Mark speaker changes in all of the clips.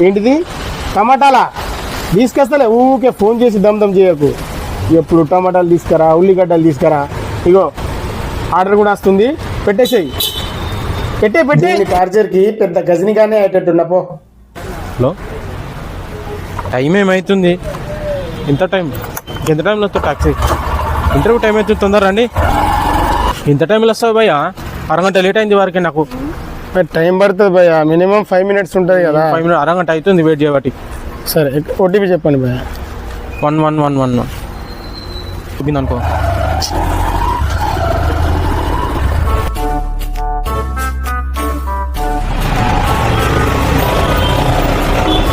Speaker 1: ఏంటిది టమాటాలా తీసుకొస్తలే ఊకే ఫోన్ చేసి దమ్ చేయకు ఎప్పుడు టమాటాలు తీసుకురా ఉల్లిగడ్డలు తీసుకురా ఇగో ఆర్డర్ కూడా వస్తుంది పెట్టేసేయి పెట్టే చార్జర్కి పెద్ద గజనిగానే అయ్యేటట్టున్నా పో.
Speaker 2: హలో టైం ఏమవుతుంది ఇంత టైం ఎంత టైంలో వస్తావు టాక్సీ ఇంటర్వ్యూ టైం అవుతుంది తొందర అండి ఇంత టైంలో వస్తావు భయ్యా అరగంట లేట్ అయింది వారికి నాకు
Speaker 1: టైం పడుతుంది భయ్య మినిమం 5 minutes ఉంటుంది కదా
Speaker 2: 5 minutes అరగంట అవుతుంది వెయిట్ చేయబట్టి
Speaker 1: సరే ఓటీపీ చెప్పండి భయ్య
Speaker 2: 1111 చూపింది అనుకో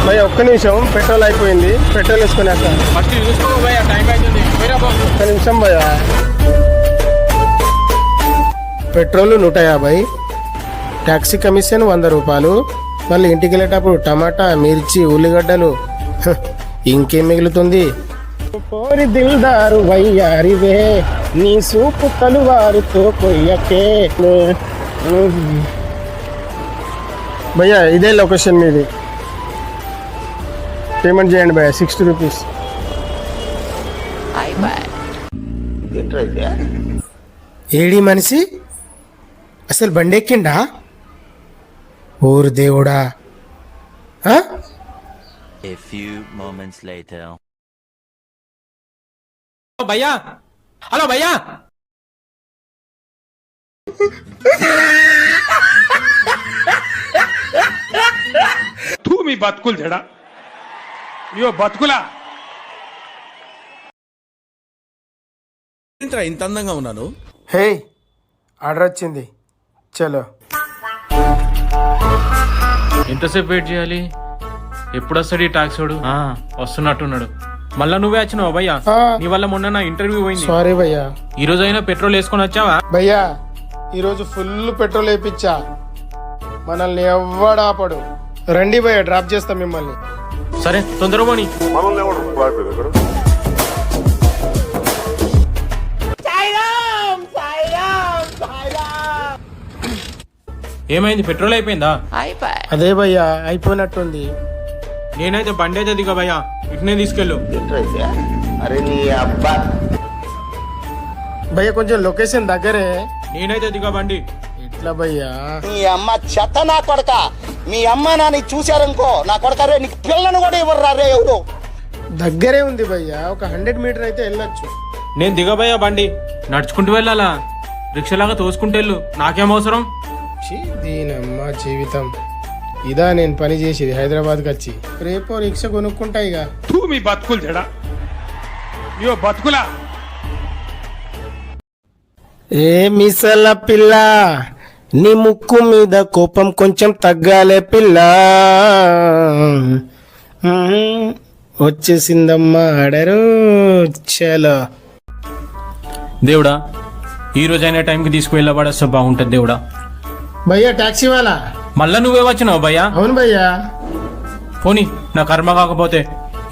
Speaker 1: భయ్య ఒక్క నిమిషం పెట్రోల్ అయిపోయింది పెట్రోల్ వేసుకొని
Speaker 2: ఫస్ట్ టైం అవుతుంది
Speaker 1: ఒక్క నిమిషం భయ్య పెట్రోల్ 150 ట్యాక్సీ కమిషన్ 100 రూపాయలు మళ్ళీ ఇంటికి వెళ్ళేటప్పుడు టమాటా మిర్చి ఉల్లిగడ్డలు ఇంకేం మిగులుతుంది పోరి దిల్దారు వయ్యారివే నీ సూపు తలువారుతో కొయ్యకే భయ్యా ఇదే లొకేషన్ మీది పేమెంట్ చేయండి భయ్యా 60 రూపీస్ ఏడి మనిషి అసలు బండి ఎక్కిండా ఓరు దేవుడా
Speaker 3: A few moments later.
Speaker 2: భయ్యా హలో భయ్యా
Speaker 4: తూ మీ బతుకులు జడా అయ్యో బతుకులా
Speaker 5: ఇంత అందంగా ఉన్నాను.
Speaker 1: హే ఆర్డర్ వచ్చింది చలో
Speaker 2: ఎంతసేపు వెయిట్ చేయాలి ఎప్పుడు వస్తాడు ఈ టాక్సీ వాడు వస్తున్నట్టున్నాడు మళ్ళా నువ్వే వచ్చినావు భయ్యా నీ వల్ల మొన్న నా ఇంటర్వ్యూ పోయింది
Speaker 1: సారీ భయ్యా
Speaker 2: ఈ రోజు అయినా పెట్రోల్ వేసుకొని వచ్చావా
Speaker 1: భయ్యా ఈరోజు ఫుల్ పెట్రోల్ వేయించా మనల్ని ఎవ్వడు ఆపడు రండి భయ్యా డ్రాప్ చేస్తాం మిమ్మల్ని
Speaker 2: సరే తొందరగా పోనీ ఏమైంది పెట్రోల్ అయిపోయిందా
Speaker 1: అదే భయ్యా అయిపోయినట్టుంది
Speaker 2: నేనైతే బండి అయితే దిగా భయ్యా ఇట్నే తీసుకెళ్ళు
Speaker 1: భయ్యా కొంచెం లొకేషన్ దగ్గరే
Speaker 2: నేనైతే దిగా బండి
Speaker 1: ఎట్లా భయ్యా
Speaker 6: మీ అమ్మ చెత్త నా కొడక మీ అమ్మ నాని చూశారనుకో నా కొడక రే నీకు పిల్లను కూడా ఇవ్వరు రే ఎవరు
Speaker 1: దగ్గరే ఉంది భయ్యా ఒక 100 మీటర్ అయితే వెళ్ళొచ్చు
Speaker 2: నేను దిగబోయా బండి నడుచుకుంటూ వెళ్ళాలా రిక్షలాగా తోసుకుంటూ వెళ్ళు నాకేం అవసరం
Speaker 1: దీనమ్మా జీవితం ఇదా నేను పని చేసేది హైదరాబాద్కి వచ్చి రేపో రిక్ష కొనుక్కుంటా ఇక
Speaker 4: తూ మీ బతుకులు జడా అయ్యో బతుకులా
Speaker 1: ఏ మిసల పిల్ల నీ ముక్కు మీద కోపం కొంచెం తగ్గాలే పిల్ల వచ్చేసిందమ్మా ఆడరు చలో
Speaker 2: దేవుడా ఈ రోజైనా టైంకి తీసుకువెళ్ళబడేస్తే బాగుంటుంది దేవుడా
Speaker 1: భయ్యా టాక్సీ వాళ్ళ
Speaker 2: మళ్ళా నువ్వే వచ్చినావు భయ్యా
Speaker 1: అవును భయ్యా
Speaker 2: పోనీ నా కర్మ కాకపోతే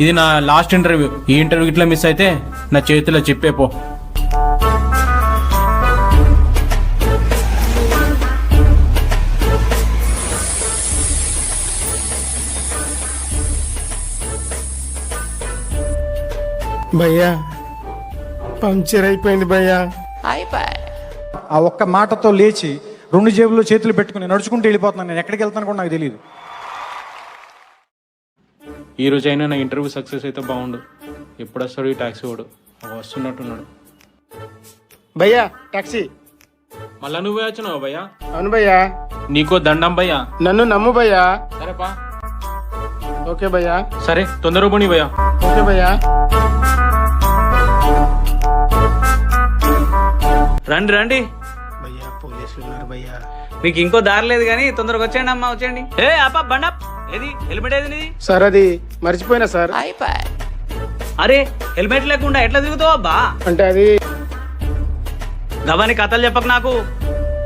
Speaker 2: ఇది నా లాస్ట్ ఇంటర్వ్యూ ఈ ఇంటర్వ్యూ ఇట్లా మిస్ అయితే నా చేతిలో చెప్పేపో
Speaker 1: భయ్యా పంక్చర్ అయిపోయింది భయ్యా
Speaker 7: ఆ ఒక్క మాటతో లేచి 2 జేబుల్లో చేతులు పెట్టుకుని నడుచుకుంటూ వెళ్ళిపోతున్నాను. నేను ఎక్కడికి వెళ్తాను కూడా నాకు తెలియదు.
Speaker 2: ఈ రోజైనా నా ఇంటర్వ్యూ సక్సెస్ అయితే బాగుండు. ఎప్పుడు వస్తాడు ఈ టాక్సీ వాడు? వస్తున్నట్టున్నాడు.
Speaker 1: భయ్యా టాక్సీ.
Speaker 2: మళ్ళా నువ్వే వచ్చినావు భయ్యా?
Speaker 1: అవును భయ్యా.
Speaker 2: నీకో దండం భయ్యా.
Speaker 1: నన్ను నమ్ము భయ్యా.
Speaker 2: సరేపా.
Speaker 1: ఓకే భయ్యా.
Speaker 2: సరే తొందరగా పోనీ భయ్యా.
Speaker 1: ఓకే భయ్యా.
Speaker 8: రండి రండి
Speaker 1: భయ్యా పోలీసులు ఉన్నారు భయ్యా.
Speaker 8: మీకు ఇంకో దారి లేదు కానీ తొందరగా వచ్చేయండి అమ్మా వచ్చేయండి. ఏ అప్ప బండప్ ఏది హెల్మెట్ ఏది నీది?
Speaker 1: సార్ అది మర్చిపోయినా సార్.
Speaker 8: అరే హెల్మెట్ లేకుండా ఎట్లా తిరుగుతావు అబ్బా?
Speaker 1: అంటే అది
Speaker 8: గవాని కథలు చెప్పకు నాకు.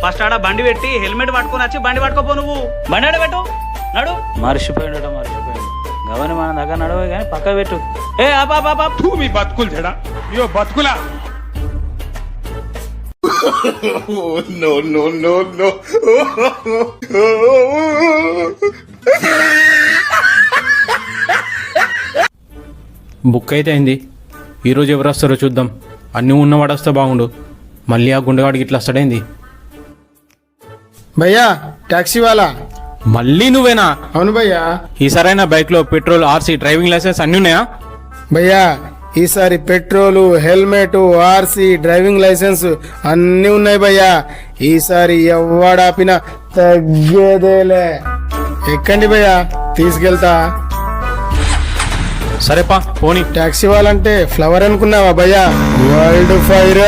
Speaker 8: ఫస్ట్ ఆడ బండి పెట్టి హెల్మెట్ పట్టుకుని వచ్చి బండి పట్టుకోపో. నువ్వు బండి ఆడ పెట్టు. నడు. మర్చిపోయాడు మర్చిపోయాడు. గవాని మన దగ్గర నడవే కానీ పక్క పెట్టు. ఏ అప్ప
Speaker 4: మీ బతుకులు చెడా. అయ్యో బతుకులా.
Speaker 5: No, no, no, no.
Speaker 2: Book అయితే అయింది. ఈరోజు ఎవరు వస్తారో చూద్దాం. అన్నీ ఉన్నవాడు వస్తే బాగుండు. మళ్ళీ ఆ గుండెగాడికి ఇట్లా వస్తాడేంది?
Speaker 1: భయ్యా ట్యాక్సీ వాళ్ళ.
Speaker 2: మళ్ళీ నువ్వేనా?
Speaker 1: అవును భయ్యా.
Speaker 2: ఈసారైనా బైక్లో పెట్రోల్, ఆర్సీ, డ్రైవింగ్ లైసెన్స్ అన్నీ ఉన్నాయా?
Speaker 1: భయ్యా ఈసారి petrol, helmet, RC, driving licence అన్నీ ఉన్నాయి భయ్యా. ఈసారి ఎవడాపినా తగ్గేదేలే. ఎక్కండి భయ్యా, తీసుకెళ్తా.
Speaker 2: సరేపా పోనీ.
Speaker 1: ట్యాక్సీ వాళ్ళంటే ఫ్లవర్ అనుకున్నావా భయ్యా? World fire.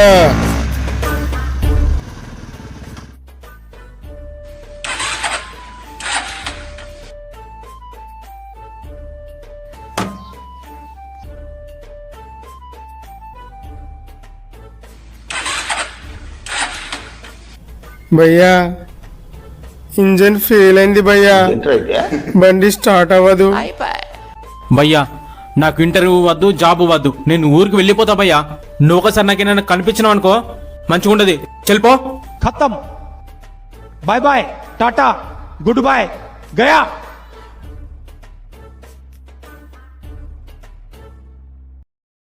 Speaker 1: భయ్యా ఇంజన్ ఫెయిల్ అయింది భయ్యా, బండి స్టార్ట్ అవ్వదు.
Speaker 2: భయ్యా నాకు ఇంటర్వ్యూ వద్దు, జాబ్ వద్దు, నేను ఊరికి వెళ్ళిపోతా భయ్యా. నువ్వు ఒకసారి నాకు ఏమైనా కనిపించినావు అనుకో మంచిగా ఉండదు. చెల్పో.
Speaker 7: ఖతం. Bye bye, tata, good boy, Gaya.